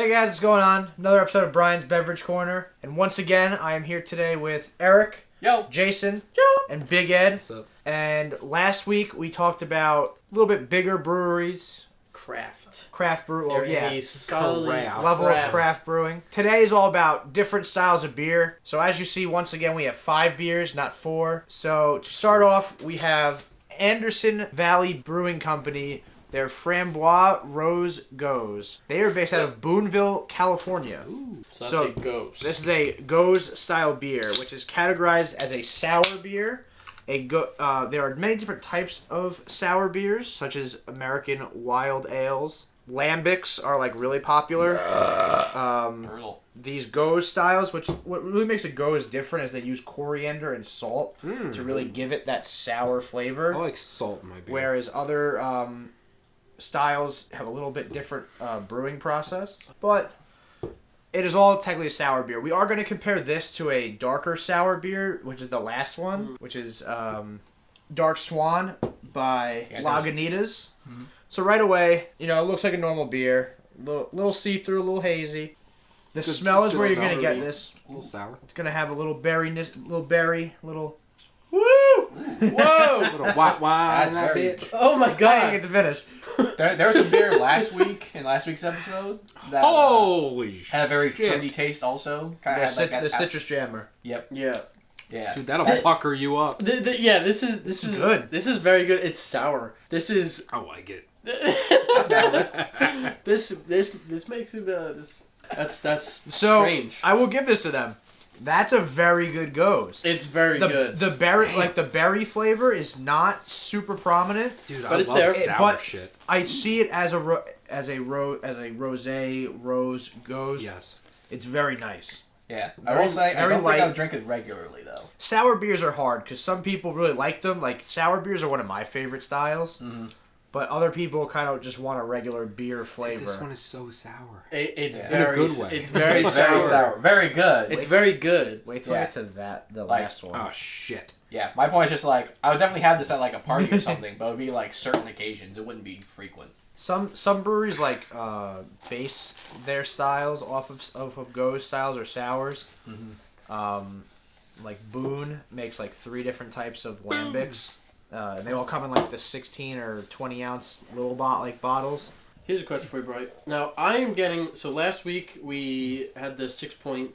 Hey guys, what's going on? Another episode of Brian's Beverage Corner. And once again, I am here today with Eric, Yo, Jason, Yo, and Big Ed. What's up? And last week we talked about a little bit bigger breweries. Craft brew, well, yeah. Level of craft brewing. Today is all about different styles of beer. So as you see, once again, we have 5 beers, not 4. So to start off, we have Anderson Valley Brewing Company. Their Framboise Rose Goes. They are based out of Boonville, California. Ooh, so that's a Goes. This is a Goes style beer, which is categorized as a sour beer. There are many different types of sour beers, such as American Wild Ales. Lambics are like really popular. These Goes styles, what really makes a Goes different is they use coriander and salt to really give it that sour flavor. I like salt in my beer. Whereas other styles have a little bit different brewing process, but it is all technically a sour beer. We are going to compare this to a darker sour beer, which is the last one, which is Dark Swan by Lagunitas. Mm-hmm. So right away, it looks like a normal beer, little see-through, a little hazy. The smell is where you're going to get this. A little sour. It's going to have a little berryness, little. Woo! Whoa! A little white wine. That's very. Bitch. Oh my I god! didn't get to finish. There was some beer last week in last week's episode that Holy shit! had a very fruity taste. Also, kind of The citrus jammer. Yep. Yeah. Yeah. Dude, that'll pucker you up. Yeah, this is good. This is very good. It's sour. This is. I like it. this makes me that's So strange. I will give this to them. That's a very good Goes. It's very good. The berry, the berry flavor is not super prominent. Dude, But I it's love there. sour shit. I see it as a rosé Rose Goes. Yes. It's very nice. Yeah. I will say I don't light. think I would drink it regularly though. Sour beers are hard because some people really like them. Like sour beers are one of my favorite styles. Mm-hmm. But other people kind of just want a regular beer flavor. Dude, this one is so sour. It's Yeah. very In a good way. It's very It's sour. very sour. Very good. It's very good. Wait till I get to the last one. Oh shit. Yeah. My point is just like I would definitely have this at like a party or something, but it would be like certain occasions. It wouldn't be frequent. Some breweries base their styles off of Goes styles or sours. Mm-hmm. Like Boone makes like 3 different types of lambics. And they all come in like the 16 or 20 ounce little bottles. Here's a question for you, Bright. Now I am getting. So last week we had the 6-point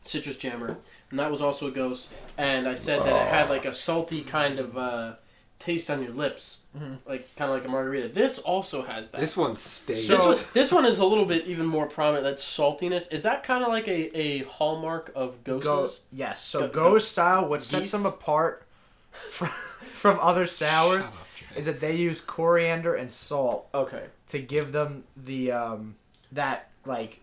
citrus jammer, and that was also a Ghost. And I said that it had like a salty kind of taste on your lips, like kind of like a margarita. This also has that. This one stays. So this one is a little bit even more prominent. That saltiness is that kind of like a hallmark of Ghost's. Yes. So Goes style, what sets them apart from other sours Shut up, Jay. is that they use coriander and salt. Okay. To give them the that like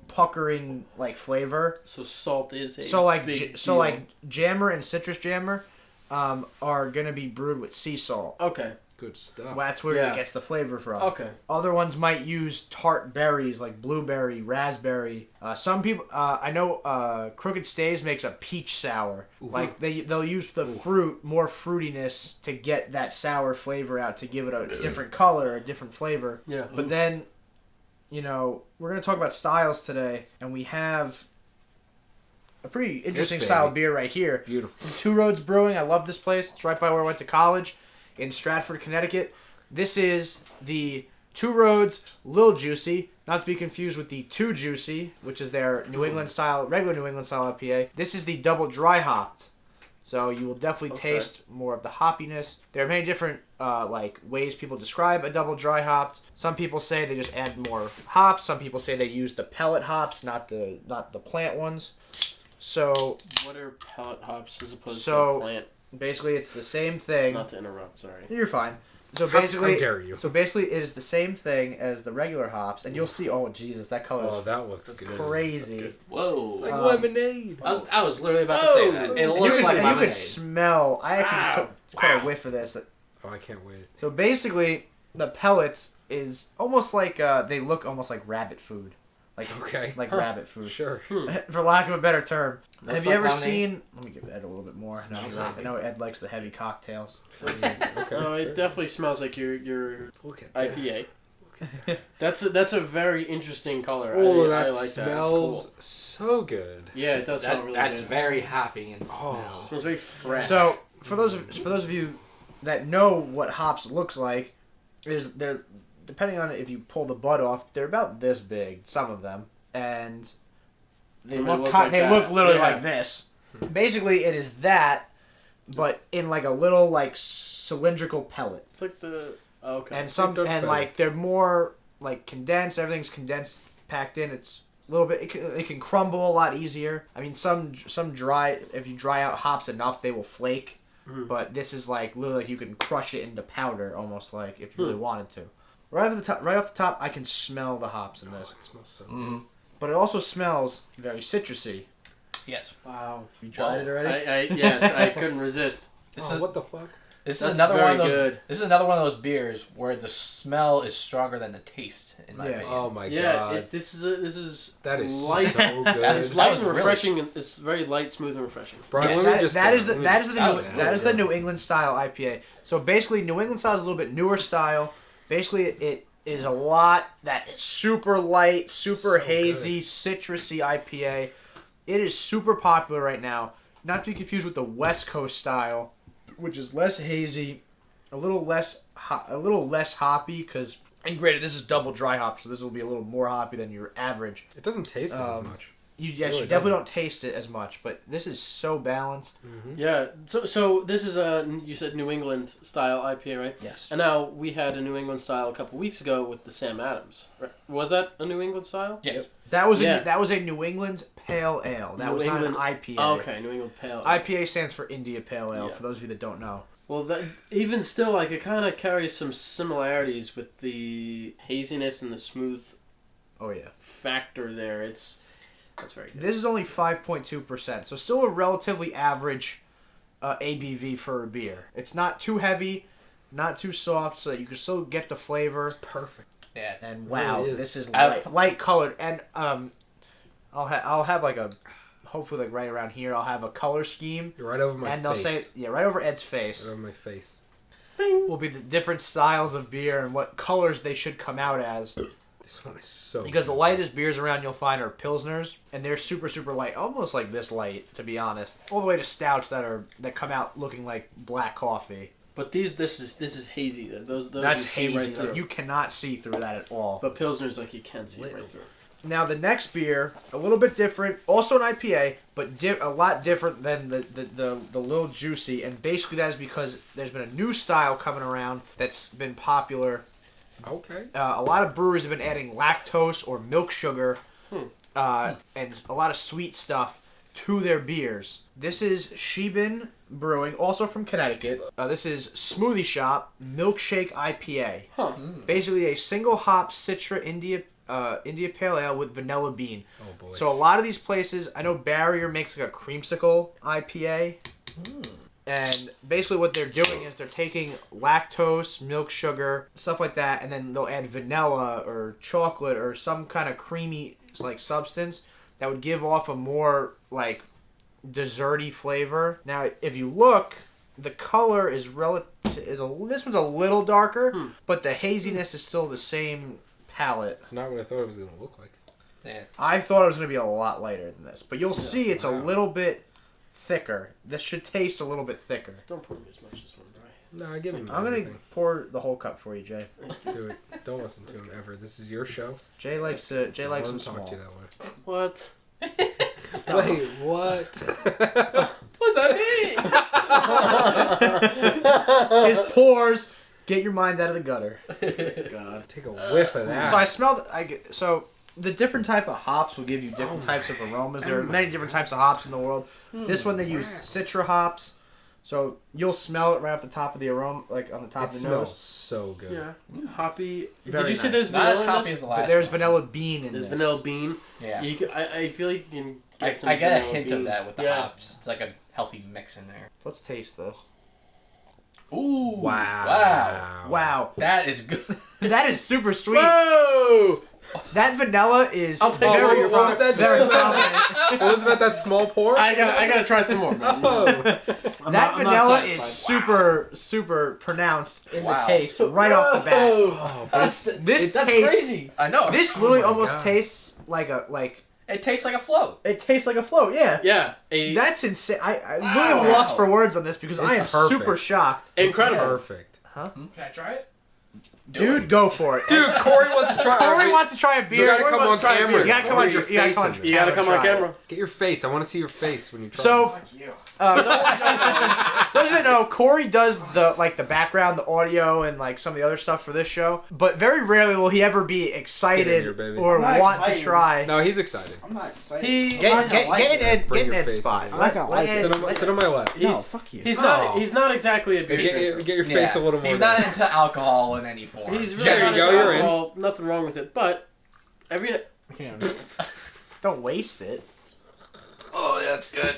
puckering like flavor. So salt is a big so deal. like jammer and citrus jammer are gonna be brewed with sea salt. Okay. Good stuff. Well, that's where it gets the flavor from. Okay. Other ones might use tart berries like blueberry, raspberry. Some people, I know, Crooked Staves makes a peach sour. Ooh. Like they'll use the more fruitiness to get that sour flavor out to give it a different color, a different flavor. Yeah. But then, we're gonna talk about styles today, and we have a pretty interesting style beer right here. Beautiful. From Two Roads Brewing. I love this place. It's right by where I went to college in Stratford, Connecticut. This is the Two Roads Lil Juicy, not to be confused with the Too Juicy, which is their regular New England style IPA. This is the double dry hopped. So you will definitely taste more of the hoppiness. There are many different ways people describe a double dry hopped. Some people say they just add more hops. Some people say they use the pellet hops, not the plant ones. So What are pellet hops as opposed to a plant? Basically, it's the same thing. Not to interrupt, sorry. You're fine. So basically, how dare you? So basically, it is the same thing as the regular hops, and you'll see. Oh Jesus, that color Oh, is that looks good. crazy. Whoa. It's like lemonade. I was literally about to say that. It looks like You lemonade. could smell. I actually just took quite a whiff of this. Oh, I can't wait. So basically, the pellets is almost like they look almost like rabbit food. Like rabbit food. Sure. For lack of a better term. Looks Have you like ever lemonade. seen... Let me give Ed a little bit more. I know Ed likes the heavy cocktails. Okay. No, it definitely smells like your Look at that. IPA. That's a very interesting color. Oh, I that like smells that. It's so good. cool. Yeah, it does smell really That's good. very hoppy and It Oh. smells very fresh. So for those of you that know what hops looks like, they're depending on if you pull the bud off, they're about this big. Some of them, and they look like they that. look literally Yeah. like this. Basically, it is that, but in like a little like cylindrical pellet. It's like the okay. And some They're and better. like they're more like condensed. Everything's condensed, packed in. It's a little bit. It can crumble a lot easier. I mean, some dry. If you dry out hops enough, they will flake. Mhm. But this is like literally like you can crush it into powder, almost like if you really wanted to. Right off the top, I can smell the hops in Oh, this. it smells so Mm. But it also smells very citrusy. Yes. Wow. You tried it already? Yes, I couldn't resist. This Oh, is what the fuck? this That's is another one of very those. good. This is another one of those beers where the smell is stronger than the taste. In my Yeah. opinion. Oh my Yeah, god. this is That is light. so good. It's That light was and really refreshing. And it's very light, smooth, and refreshing. Brian, Yes. let me That, just that is let me that just is the tell new, you. that is the New England style IPA. So basically, New England style is a little bit newer style. Basically, it is a lot that is super light, super So hazy, citrusy IPA. It is super popular right now. Not to be confused with the West Coast style, which is less hazy, a little less hoppy. Because and granted, this is double dry hop, so this will be a little more hoppy than your average. It doesn't taste it as Um, much. You really definitely don't taste it as much, but this is so balanced. Yeah. So this is you said New England style IPA, right? Yes. And now we had a New England style a couple weeks ago with the Sam Adams. Right? Was that a New England style? Yes. That was Yeah. that was a New England Pale Ale. That New was not England- an IPA. Oh, okay, New England Pale. Ale. IPA stands for India Pale Ale. Yeah. For those of you that don't know. Well, that, even still, like it kind of carries some similarities with the haziness and the smooth Oh yeah. factor there. That's very good. This is only 5.2%, so still a relatively average ABV for a beer. It's not too heavy, not too soft, so that you can still get the flavor. It's perfect. Yeah. And It wow, really is. this is I- light colored. And I'll have like a hopefully like right around here. I'll have a color scheme, You're right over my and they'll face. say right over Ed's face. Right over my face. Will be the different styles of beer and what colors they should come out as. This one is so Because the good. lightest beers around you'll find are Pilsners, and they're super, super light. Almost like this light, to be honest. All the way to Stouts that come out looking like black coffee. But this is hazy. Those That's you see hazy. right through. Like, you cannot see through that at all. But Pilsner's like you can see Little. right through. Now the next beer, a little bit different, also an IPA, but a lot different than the Little Juicy, and basically that is because there's been a new style coming around that's been popular. Okay. A lot of breweries have been adding lactose or milk sugar and a lot of sweet stuff to their beers. This is Shebin Brewing, also from Connecticut. This is Smoothie Shop Milkshake IPA. Huh. Basically a single hop Citra India Pale Ale with vanilla bean. Oh boy. So a lot of these places, I know Barrier makes like a creamsicle IPA. And basically what they're doing is they're taking lactose, milk sugar, stuff like that, and then they'll add vanilla or chocolate or some kind of creamy like substance that would give off a more like desserty flavor. Now, if you look, the color is this one's a little darker, but the haziness is still the same palette. It's not what I thought it was going to look like. Yeah. I thought it was going to be a lot lighter than this, but you'll see it's a little bit thicker. This should taste a little bit thicker. Don't pour me as much as one, Brian. No, I give him I'm going to everything. pour the whole cup for you, Jay. Do it. Don't listen to him ever. This is your show. Jay likes I'll them let him talk small. to you that way. What? Wait, what? What's that mean? His pores get your mind out of the gutter. God. Take a whiff of that. So I smelled. So the different type of hops will give you different types of aromas. There are many different types of hops in the world. This one they use Citra hops, so you'll smell it right off the top of the aroma, like on the top it of the smells nose. so good. Yeah. Hoppy. Very Did you say nice. there's Not as vanilla in hoppy this? as the last There's one. vanilla bean in There's this. vanilla bean. Yeah. I feel like you can get some I get a vanilla hint bean. of that with the Yeah. hops. It's like a healthy mix in there. Let's taste this. Ooh. Wow. Wow. Wow, That is good. that is super sweet. Whoa! That vanilla is I'll take very, it. What was that very joke? prominent. What was about that small pour? I gotta try some more, man. Oh. That vanilla is super pronounced in Wow. the taste right off the bat. Oh, but That's This that's tastes crazy. I know. This literally my almost God. tastes like It tastes like a float. it tastes like a float. Yeah. Yeah, That's insane. I Wow. literally lost for words on this because I am It's perfect. super shocked. incredible. perfect. Can I try it? Dude, go for it. Dude, Corey wants to try. Corey wants to try a You beer. gotta Corey come wants on to try a camera. beer. You gotta come on. Your You gotta face come in on. it. You gotta come on try it. camera. Get your face. I want to see your face when you try. So, this. Fuck you. those that know, Corey does the background, the audio, and like some of the other stuff for this show. But very rarely will he ever be excited here, baby. or I'm not want to excited. try. No, he's excited. I'm not excited. He- I'm Get not gonna like in it. Ed, Bring get in your Ed's face spot. in. I'm not gonna like Ed- it. Sit on my lap. No, He's fuck you. he's Oh. not he's not exactly a beer Get drinker. your face a little more. He's down. not into alcohol in any form. He's really There you not go, into you're in. alcohol. Nothing wrong with it, but every Don't waste it. Oh, that's good.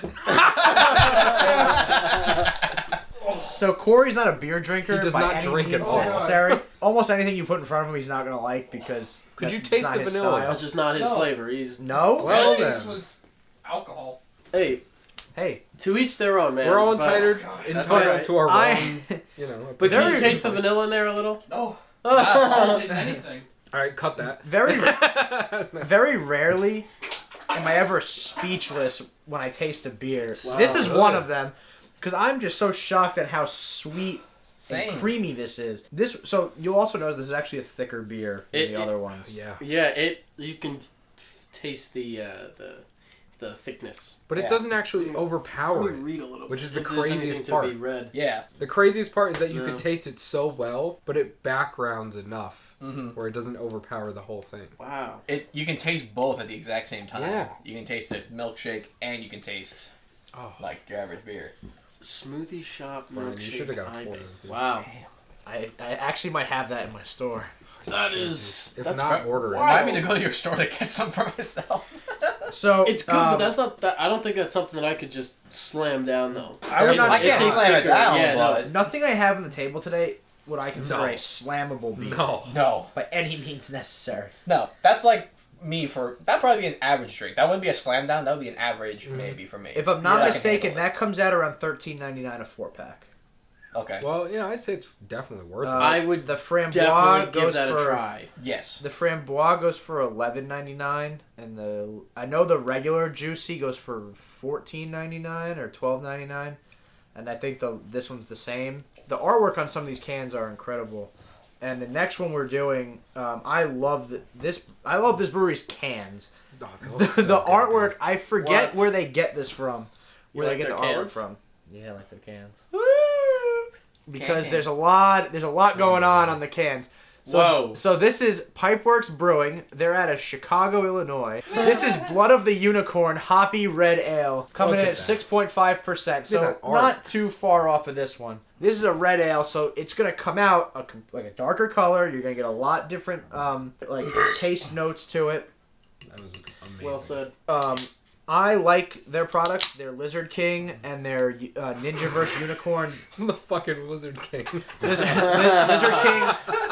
So Corey's not a beer drinker. He does by not any drink at means all. necessary. Almost anything you put in front of him, he's not gonna like because. Could you that's taste not the his vanilla? style. that's just not his No. flavor. He's No. Well, This then. was alcohol. hey, Hey, to each their own, man. We're all but- entitled, That's entitled alright. to our I. wrong. You know. But can you Very- taste the vanilla in there a little? No. I'll taste anything. All right, cut that. Very, very rarely am I ever speechless when I taste a beer. Wow. This is Really? one of them, because I'm just so shocked at how sweet Same. and creamy this is. This, so you'll also notice this is actually a thicker beer than It- the other ones. Yeah, Yeah, you can taste the thickness. but it Yeah. doesn't actually overpower Let it. me read a little Which bit. is the If there's anything craziest to part. be read. Yeah. The craziest part is that you No. can taste it so well, but it backgrounds enough Mm-hmm. where it doesn't overpower the whole thing. Wow. You can taste both at the exact same time. Yeah. You can taste a milkshake and you can taste Oh, like your average beer. Smoothie shop Brian, milkshake. you should have got a IPA. full of those, dude. Wow. I actually might have that in my store. That is. If that's not, order it. Remind me to go to your store to get some for myself. So It's good, but that's not that. I don't think that's something that I could just slam down though. I would It's- not I can't it's a slam it thicker- down, yeah, no. but nothing I have on the table today would I consider No. a slammable beer No. no, by any means necessary. no. That's like me for that'd probably be an average drink. That wouldn't be a slam down. That would be an average maybe for me. If I'm not Yeah, I can mistaken, handle it. that comes out around $13.99 a 4-pack. Okay. Well, you know, I'd say it's definitely worth it. I would the Framboise Definitely give goes that a for try. Yes. the Framboise goes for $11.99, and I know the regular Juicy goes for $14.99 or $12.99, and I think this one's the same. The artwork on some of these cans are incredible, and the next one we're doing, I love this. I love this brewery's cans. Oh, they look The, so the good, artwork, dude. I forget What? where they get this from. Where You they like get the their artwork cans? from? Yeah, I like their cans. Woo! Because Can. there's a lot going on the cans. So, Whoa. So this is Pipeworks Brewing. They're out of Chicago, Illinois. This is Blood of the Unicorn Hoppy Red Ale, coming Look in at at that. 6.5%. So that art. not too far off of this one. This is a red ale, so it's gonna come out like a darker color. You're gonna get a lot different like taste notes to it. That was amazing. Well said. I like their products. Their Lizard King and their Ninjaverse Unicorn. I'm the fucking Lizard King. Lizard King.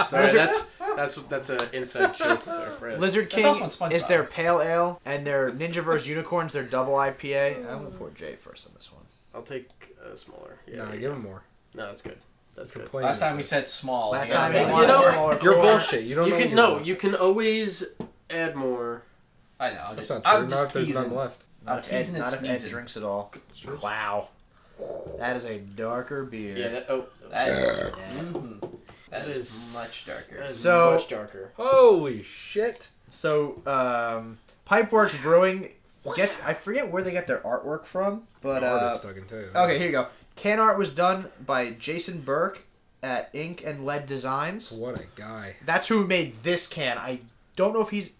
Sorry, Lizard- that's an inside joke with our friends. Lizard That's King also on SpongeBob. is their pale ale, and their Ninjaverse Unicorns, their double IPA. I'm gonna pour J first on this one. I'll take a smaller. Yeah, Nah, there you give go. him more. No, that's good. That's good. Complain Last time we first. said small. Last You time gotta we make you wanted know- a smaller You're pour. bullshit. You don't You know. can you're no. bullshit. You can always add more. I know. I'm That's just, not true. I'm Not just if there's teasing. none left. I'm Not if Ed, teasing and not if Ed sneezing. drinks it all. Wow. That is a darker beer. Yeah. That is, Yeah. that is much darker. That is So- much darker. Holy shit! So, Pipeworks Brewing I forget where they get their artwork from, but Artist stuck in too. okay, here you go. Can art was done by Jason Burke at Ink and Lead Designs. What a guy. That's who made this can. I don't know if he's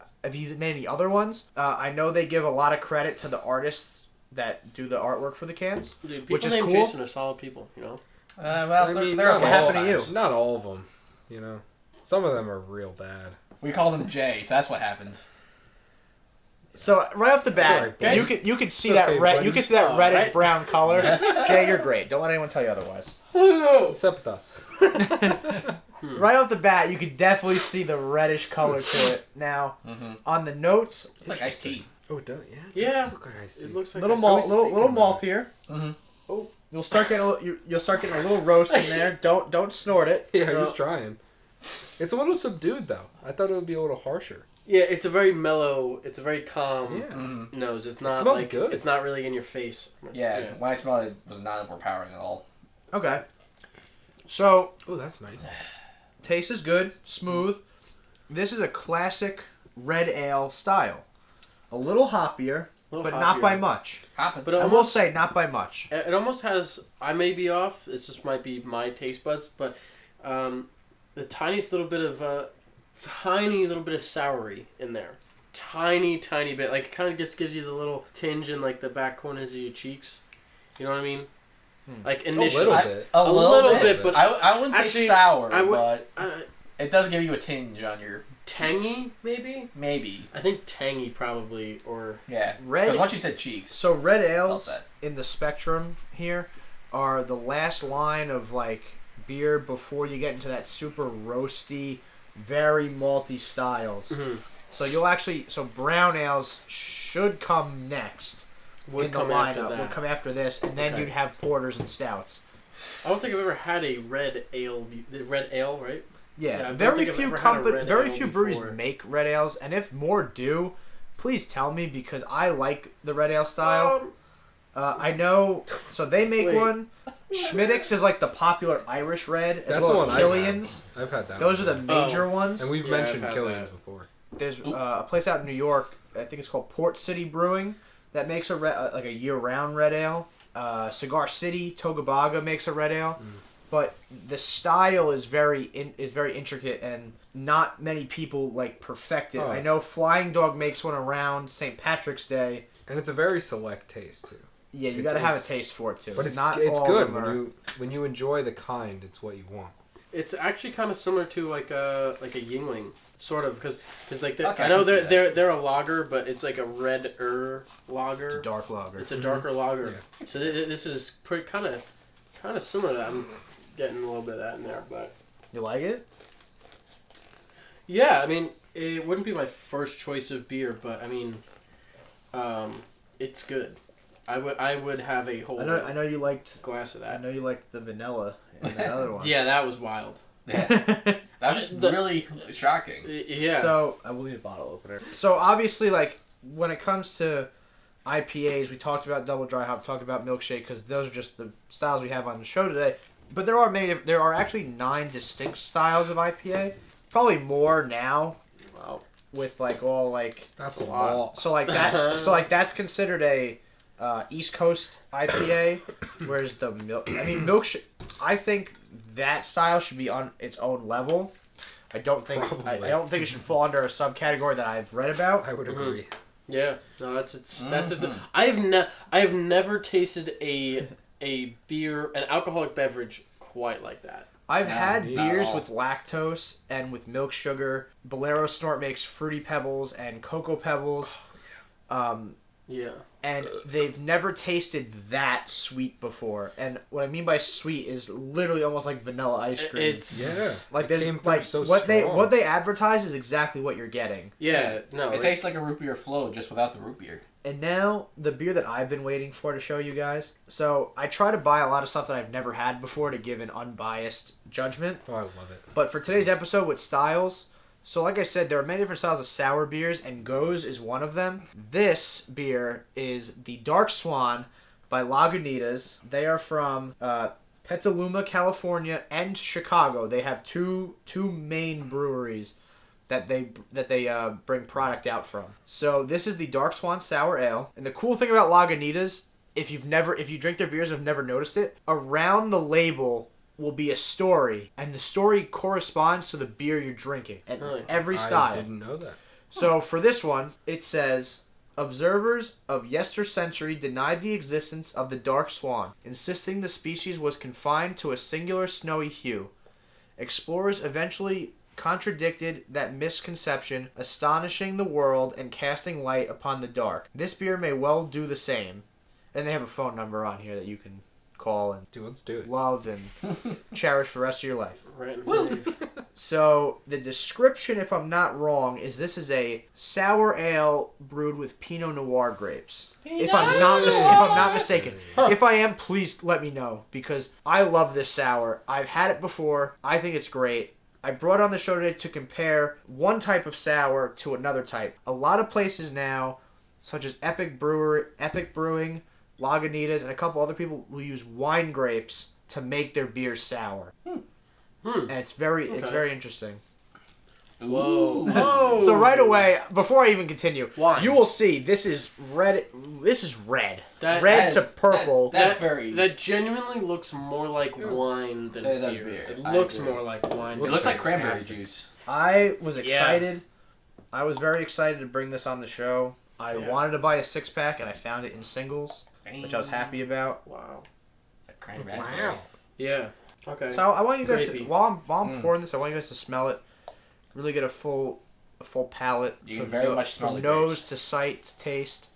made any other ones. I know they give a lot of credit to the artists that do the artwork for the cans. Dude, people Which is named cool. Jason are solid people. You know. Well, I mean, they're not okay what happened to sometimes. you? Not all of them. You know, some of them are real bad. We called him Jay, so that's what happened. So right off the bat, Sorry, you can see It's that okay, red. buddy. You can see that Oh, reddish right. brown color. Jay, you're great. Don't let anyone tell you otherwise. Except with us. right off the bat, you could definitely see the reddish color to it. Now, on the notes, It's like iced tea. Oh, it does. Yeah. Yeah. It does look like iced tea. It looks like little I- malt, was little thinking about maltier. Mm-hmm. Oh, you'll start getting you'll start getting a little roast in there. Don't snort it. Yeah, he was trying. It's a little subdued though. I thought it would be a little harsher. Yeah, it's a very mellow. It's a very calm Yeah. nose. It's not smells like good. it's not really in your face. Yeah, when I smelled it, it was not overpowering at all. Okay. So Oh, that's nice. taste is good, smooth. This is a classic red ale style. A little hoppier, but not by much. Happened. But I will almost, say not by much. it almost has. I may be off. This just might be my taste buds, but the tiniest little bit of soury in there. Tiny bit. Like it kind of just gives you the little tinge in like the back corners of your cheeks. You know what I mean? Like initially, little bit. A little bit, but I wouldn't actually, say sour, I would- but it does give you a tinge on your tangy maybe. maybe. I think tangy probably or Yeah, Red- because once you said cheeks, So red ales Felt in the spectrum here are the last line of like beer before you get into that super roasty, very malty styles. Mhm. So you'll actually brown ales should come next would in the come after lineup. that. Would come after this, and then Okay. you'd have porters and stouts. I don't think I've ever had a red ale. The red ale, right? Yeah, Yeah, I don't very think I've few ever had a red very ale few breweries before. make red ales, and if more do, please tell me because I like the red ale style. I know, so they make Wait. one. Schmidt's is like the popular Irish red, as That's well the as one I've had. Killian's. I've had that. Those are one. the major ones. And we've Yeah, I've mentioned had Killian's that. before. There's a place out in New York, I think it's called Port City Brewing, that makes a like a year-round red ale. Cigar City, Togabaga makes a red ale. But the style is very intricate, and not many people like perfect it. Oh. I know Flying Dog makes one around St. Patrick's Day. And it's a very select taste too. Yeah, you It's- got to have a it's- taste for it too. But it's not it's all good of them are- when you enjoy the kind. It's what you want. It's actually kind of similar to like a Yingling, sort of, because like Okay, I I know can see they're a lager, but it's like a red lager. dark lager. It's a darker lager. So this is pretty kind of similar to that. I'm getting a little bit of that in there, but You like it? yeah, I mean it wouldn't be my first choice of beer, but I mean, it's good. I would have a whole I know you liked. glass of I that. know you liked the vanilla in the other one. Yeah, that was wild. yeah, that was just really shocking. Yeah. So I will need a bottle opener. So obviously, like when it comes to IPAs, we talked about double dry hop, talked about milkshake, because those are just the styles we have on the show today. But there are actually 9 distinct styles of IPA. Probably more now wow. with like all like That's a lot. lot. so like that. So like that's considered a East Coast IPA, whereas the milkshake. I think that style should be on its own level. I don't think I don't think it should fall under a subcategory that I've read about. I would agree. Yeah, no, that's I have never tasted a beer, an alcoholic beverage quite like that. I've had indeed. beers Not at with lactose and with milk sugar. Bolero Snort makes Fruity Pebbles and Cocoa Pebbles. Yeah. And they've never tasted that sweet before. And what I mean by sweet is literally almost like vanilla ice cream. It's Yeah. like it there's came through like so what strong. they advertise is exactly what you're getting. yeah, no. It tastes like a root beer float just without the root beer. And now the beer that I've been waiting for to show you guys. So I try to buy a lot of stuff that I've never had before to give an unbiased judgment. Oh, I love it. But for today's episode with styles, so like I said, there are many different styles of sour beers, and Goes is one of them. This beer is the Dark Swan by Lagunitas. They are from Petaluma, California, and Chicago. They have two main breweries that they bring product out from. So this is the Dark Swan Sour Ale, and the cool thing about Lagunitas, if you drink their beers and have never noticed it, around the label will be a story, and the story corresponds to the beer you're drinking at Really? every style. I didn't know that. So for this one, it says, observers of yester-century denied the existence of the dark swan, insisting the species was confined to a singular snowy hue. Explorers eventually contradicted that misconception, astonishing the world and casting light upon the dark. This beer may well do the same. And they have a phone number on here that you can call and Dude, let's do it. love and cherish for the rest of your life. Right. So the description, if I'm not wrong, is this is a sour ale brewed with Pinot Noir grapes. If I'm not mistaken. If I am, please let me know because I love this sour. I've had it before. I think it's great. I brought it on the show today to compare one type of sour to another type. A lot of places now, such as Epic Brewing, Lagunitas, and a couple other people will use wine grapes to make their beers sour. And it's very interesting. Whoa. Whoa. So right away, before I even continue, Wine. you will see this is red. This is red. That- red that to purple. That genuinely looks more like wine than It does beer. beer. It I looks agree. more like wine. It looks like cranberry juice. I was excited. I was very excited to bring this on the show. I Yeah. wanted to buy a 6-pack and I found it in singles, which I was happy about. Wow. Like cranberry. Wow. Yeah. Okay. So I want you guys to, Grapey. while I'm pouring this, I want you guys to smell it. Really get a full palate. You can from very much smell from the nose grapes. to sight to taste.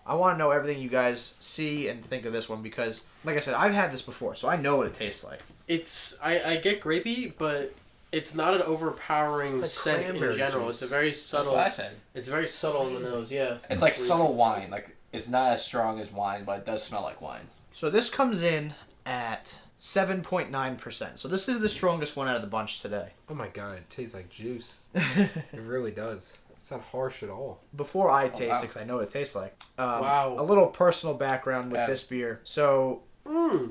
I want to know everything you guys see and think of this one because, like I said, I've had this before, so I know what it tastes like. It's I get grapey, but it's not an overpowering It's like scent in cranberry general. juice. It's a very That's subtle. what I said. It's very subtle in the nose. Yeah. It's like subtle wine. Like it's not as strong as wine, but it does smell like wine. So this comes in at 7.9%. So this is the strongest one out of the bunch today. Oh my god, it tastes like juice. It really does. It's not harsh at all. Before I taste wow. it, because I know what it tastes like. Wow. A little personal background with Yeah. this beer. So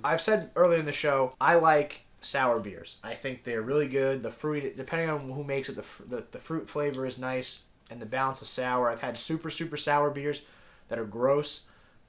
I've said earlier in the show, I like sour beers. I think they're really good. The fruit, depending on who makes it, the fruit flavor is nice, and the balance of sour. I've had super sour beers that are gross.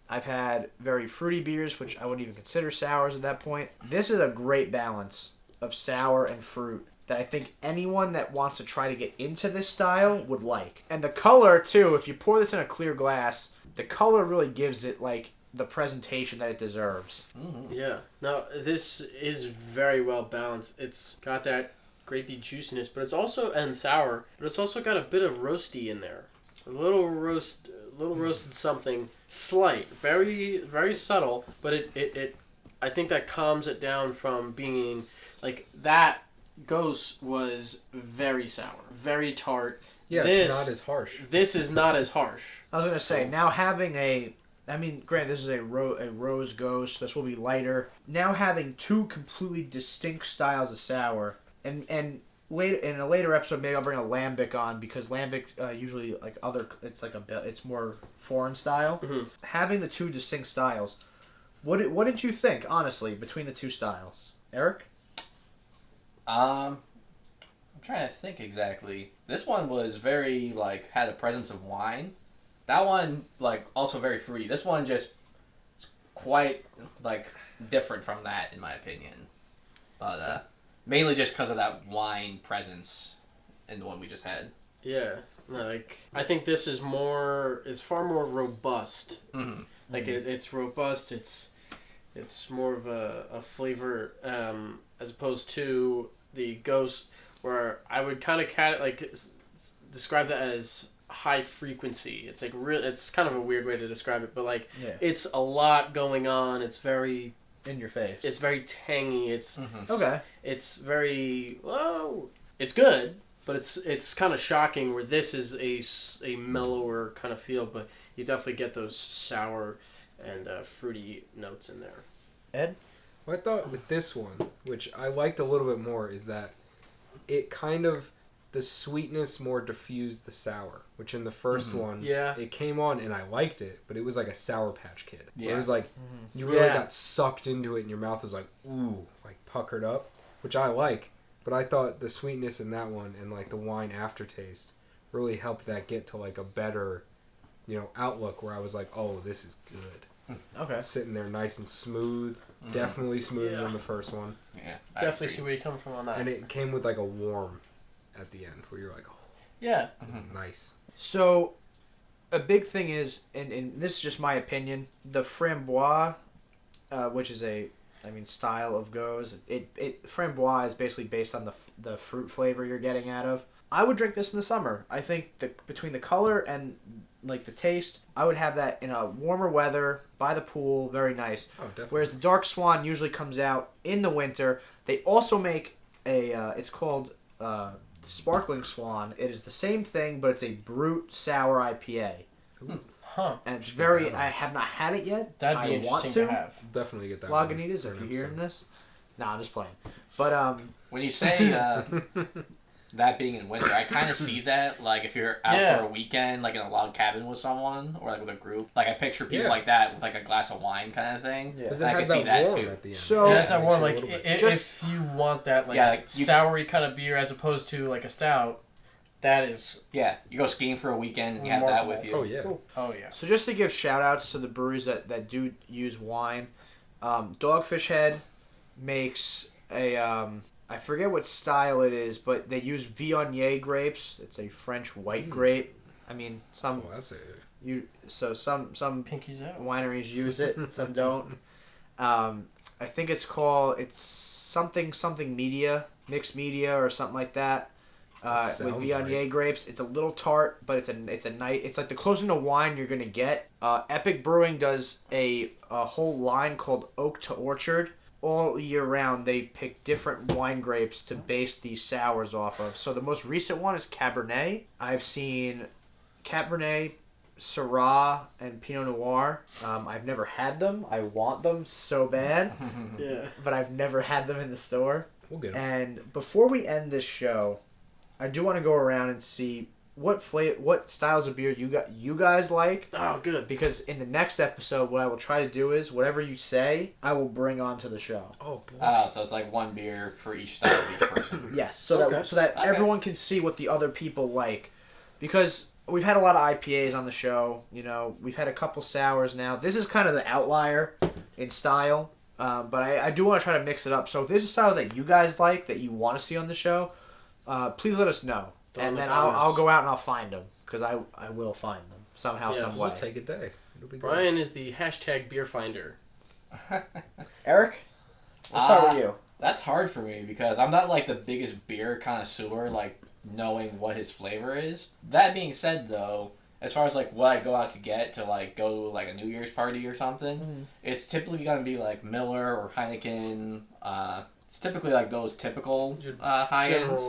I've had very fruity beers, which I wouldn't even consider sours at that point. This is a great balance of sour and fruit that I think anyone that wants to try to get into this style would like. And the color, too, if you pour this in a clear glass, the color really gives it, like, the presentation that it deserves. Yeah. No, this is very well balanced. It's got that grapey juiciness, but it's also and sour, but it's also got a bit of roasty in there. A little roasted something slight, very subtle, but it I think that calms it down from being like that. Ghost was very sour, very tart. Yeah, it's not as harsh. This is not as harsh. I was going to say, now having granted, this is a rose ghost. This will be lighter. Now having two completely distinct styles of sour, and later in a later episode, maybe I'll bring a Lambic on because Lambic usually it's more foreign style. Mm-hmm. Having the two distinct styles, what did you think honestly between the two styles, Eric? I'm trying to think exactly. This one was very had a presence of wine. That one also very fruity. This one just is quite different from that in my opinion. But mainly just because of that wine presence in the one we just had. Yeah, I think this is far more robust. Mm-hmm. It's robust. It's more of a flavor as opposed to the Ghost, where I would kind of describe that as high frequency. It's it's kind of a weird way to describe it, but it's a lot going on. It's very In your face. It's very tangy. It's okay. It's very it's good, but it's kind of shocking. Where this is a mellower kind of feel, but you definitely get those sour and fruity notes in there. Ed? What I thought with this one, which I liked a little bit more, is that it kind of, the sweetness more diffused the sour, which in the first one, Yeah. it came on and I liked it, but it was like a Sour Patch Kid. Yeah. It was you really Yeah. got sucked into it and your mouth was ooh, puckered up, which I like, but I thought the sweetness in that one and the wine aftertaste really helped that get to a better, outlook where I was oh, this is good. Okay. Sitting there nice and smooth, definitely smoother than the first one. Yeah, Definitely see where you're coming from on that. And it came with a warm at the end where you're oh, Yeah. nice. So, a big thing is, and this is just my opinion, the Framboise, which is style of goes. Framboise is basically based on the fruit flavor you're getting out of. I would drink this in the summer. I think between the color and the taste, I would have that in a warmer weather by the pool. Very nice. Oh, definitely. Whereas the Dark Swan usually comes out in the winter. They also make it's called Sparkling Swan. It is the same thing, but it's a brute sour IPA. Huh. And it's very... I have not had it yet. That'd be I interesting want to to have. Definitely get that. Lagunitas, one if for you're an hearing episode. this. Nah, I'm just playing. But, When you say that being in winter, I kind of see that, like, if you're out for a weekend, like, in a log cabin with someone, or, like, with a group. Like, I picture people like that with, like, a glass of wine kind of thing. Yeah. Because And it I has could see that, warm too. at the end. So- Yeah, that's that warm. Makes Like, it a little bit. if you want that, like, you- soury kind of beer as opposed to, like, a stout, that is... Yeah, you go skiing for a weekend and you have that with you. Oh, yeah. Cool. Oh, yeah. So just to give shout-outs to the breweries that do use wine, Dogfish Head makes a... I forget what style it is, but they use Viognier grapes. It's a French white grape. I mean, some Oh, that's it. some Pinkies out. wineries use it, some don't. I think it's something media, mixed media or something like that. With sounds Viognier right. grapes, it's a little tart, but it's like the closest to wine you're gonna get. Epic Brewing does a whole line called Oak to Orchard. All year round, they pick different wine grapes to base these sours off of. So the most recent one is Cabernet. I've seen Cabernet, Syrah, and Pinot Noir. I've never had them. I want them so bad, Yeah. but I've never had them in the store. We'll get them. And before we end this show, I do want to go around and see what styles of beer you guys like. Oh, good. Because in the next episode, what I will try to do is whatever you say, I will bring onto the show. Oh, boy. Oh, so it's like one beer for each style of each person. Yes, so that Okay. everyone can see what the other people like. Because we've had a lot of IPAs on the show. You know, we've had a couple sours now. This is kind of the outlier in style. But I do want to try to mix it up. So if there's a style that you guys like that you want to see on the show, please let us know. Throw in And the then comments. I'll go out and I'll find them. Because I will find them somehow, Yeah, some We'll way. take a day. It'll be good. Brian is the hashtag beer finder. Eric, let's start with you. That's hard for me because I'm not like the biggest beer connoisseur, like knowing what his flavor is. That being said, though, as far as like what I go out to get to like go to like a New Year's party or something, it's typically gonna be like Miller or Heineken. It's typically like those typical high ends.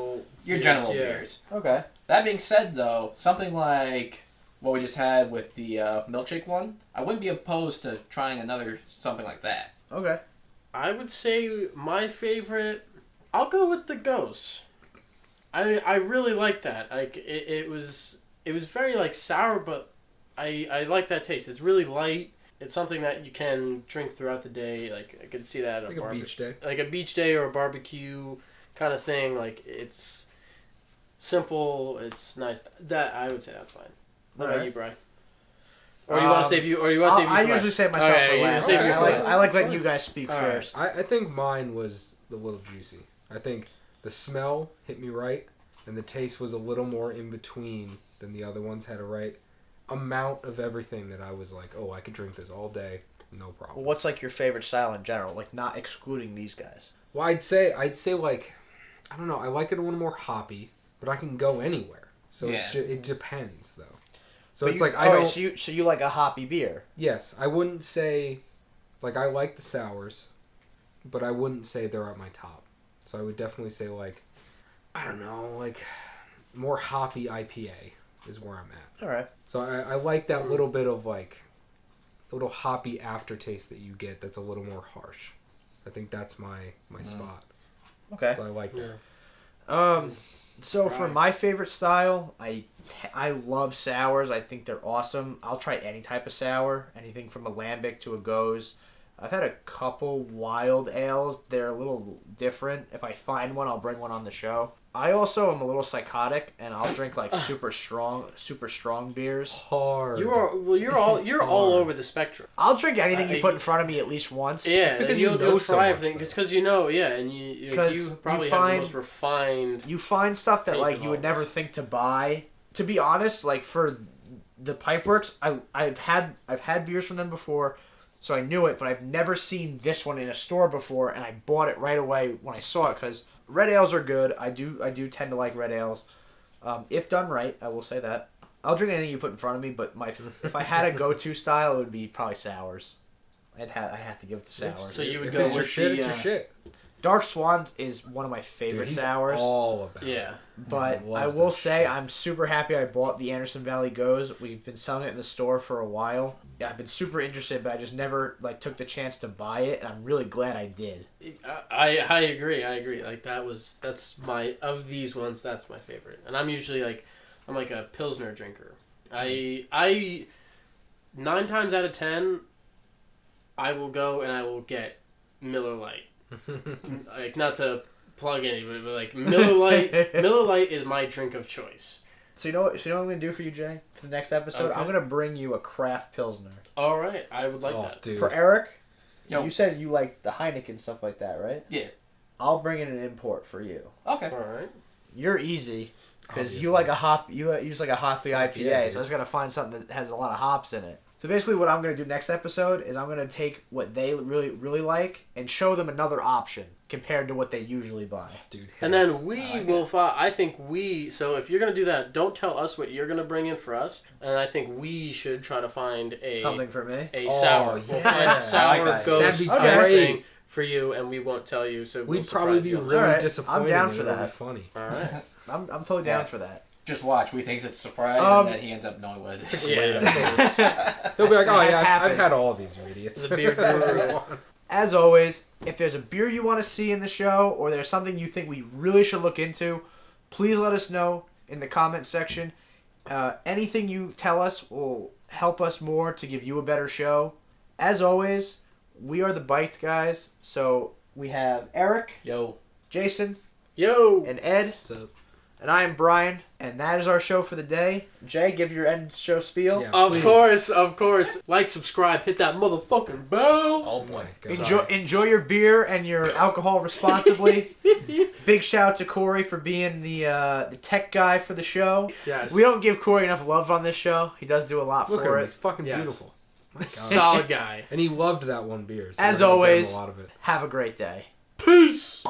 Your general beers. Okay. That being said, though, something like what we just had with the milkshake one, I wouldn't be opposed to trying something like that. Okay. I would say my favorite. I'll go with the Ghost. I really like that. Like it was very like sour, but I like that taste. It's really light. It's something that you can drink throughout the day. Like I could see that at Like a beach day. like a beach day or a barbecue kind of thing. Like it's simple. It's nice. That I would say that's fine. What about Alright. you, Brian? Or do you want to save you? Or you want to save you? I for usually last? save myself Okay, for you last. save your I for like last. I like That's letting fine. you guys speak Alright. first. I think mine was a little juicy. I think the smell hit me right, and the taste was a little more in between than the other ones had a right amount of everything that I was like, oh, I could drink this all day, no problem. What's like your favorite style in general? Like not excluding these guys. Well, I'd say like, I don't know, I like it a little more hoppy, but I can go anywhere. So it depends though. So But it's you, like I alright, don't. so you like a hoppy beer. Yes, I wouldn't say, like I like the sours, but I wouldn't say they're at my top. So I would definitely say like, I don't know, like more hoppy IPA is where I'm at. All right. So I like that little bit of like, a little hoppy aftertaste that you get that's a little more harsh. I think that's my spot. Okay. So I like that. Yeah. So for Right. my favorite style, I love sours. I think they're awesome. I'll try any type of sour, anything from a lambic to a goes. I've had a couple wild ales. They're a little different. If I find one, I'll bring one on the show. I also am a little psychotic, and I'll drink like super strong beers. Hard. You're all over the spectrum. I'll drink anything you put in front of me at least once. Yeah, It's because you'll you know so try much, everything. though. It's because you know, yeah, and you 'Cause you you probably have the find- most refined. You find stuff that Taste like of you would all never this. think to buy. To be honest, like for the Pipeworks, I've had beers from them before, so I knew it, but I've never seen this one in a store before, and I bought it right away when I saw it because red ales are good. I do tend to like red ales, if done right. I will say that. I'll drink anything you put in front of me, but if I had a go-to style, it would be probably sours. I have to give it to sours. So you would If go it's your with shit, the, it's your shit. Dark Swans is one of my Dude, favorite he's sours. all about Yeah. it. But I Loves will that say shit. I'm super happy I bought the Anderson Valley Goes. We've been selling it in the store for a while. Yeah, I've been super interested, but I just never like took the chance to buy it, and I'm really glad I did. I agree. Like that's my of these ones. That's my favorite. And I'm usually I'm like a Pilsner drinker. I 9 times out of 10, I will go and I will get Miller Lite. Like, not to plug anybody, but like Miller Lite. Miller Lite is my drink of choice. So you know what I'm gonna do for you, Jay, for the next episode? Okay. I'm gonna bring you a craft Pilsner. All right, I would like that. Dude. For Eric, Yo. you said you like the Heineken stuff like that, right? Yeah. I'll bring in an import for you. Okay. All right. You're easy because Obviously. you like a hop. You use like a hoppy IPA, yeah, so dude. I just gotta find something that has a lot of hops in it. So basically, what I'm gonna do next episode is I'm gonna take what they really like and show them another option compared to what they usually buy. Dude, And his- then we will follow. I think so if you're going to do that, don't tell us what you're going to bring in for us. And I think we should try to find Something for me. a Oh, sour. yeah. We'll find I a like sour that. ghost That'd be type great. thing for you, and we won't tell you. So we'd we'll probably surprise be you. really Alright, disappointed. I'm down and for it'll that. be funny. All right. I'm totally down Yeah. for that. Just watch. We think it's a surprise, Um, and then he ends up knowing what it is. Yeah. He'll be like, oh Has yeah, I've happened. had all these, you idiots. The beer guru. As always, if there's a beer you want to see in the show or there's something you think we really should look into, please let us know in the comment section. Anything you tell us will help us more to give you a better show. As always, we are the Byked guys. So we have Eric, Yo. Jason, Yo. and Ed, So, and I am Brian, and that is our show for the day. Jay, give your end show spiel. Yeah. Of Please. course. Like, subscribe, hit that motherfucking bell. Oh oh boy. my god. Enjoy your beer and your alcohol responsibly. Big shout out to Corey for being the tech guy for the show. Yes. We don't give Corey enough love on this show. He does do a lot Look at for him, it. he's fucking Yes. beautiful. My god. Solid guy. And he loved that one beer. So As we're gonna give him always, a lot of it. have a great day. Peace.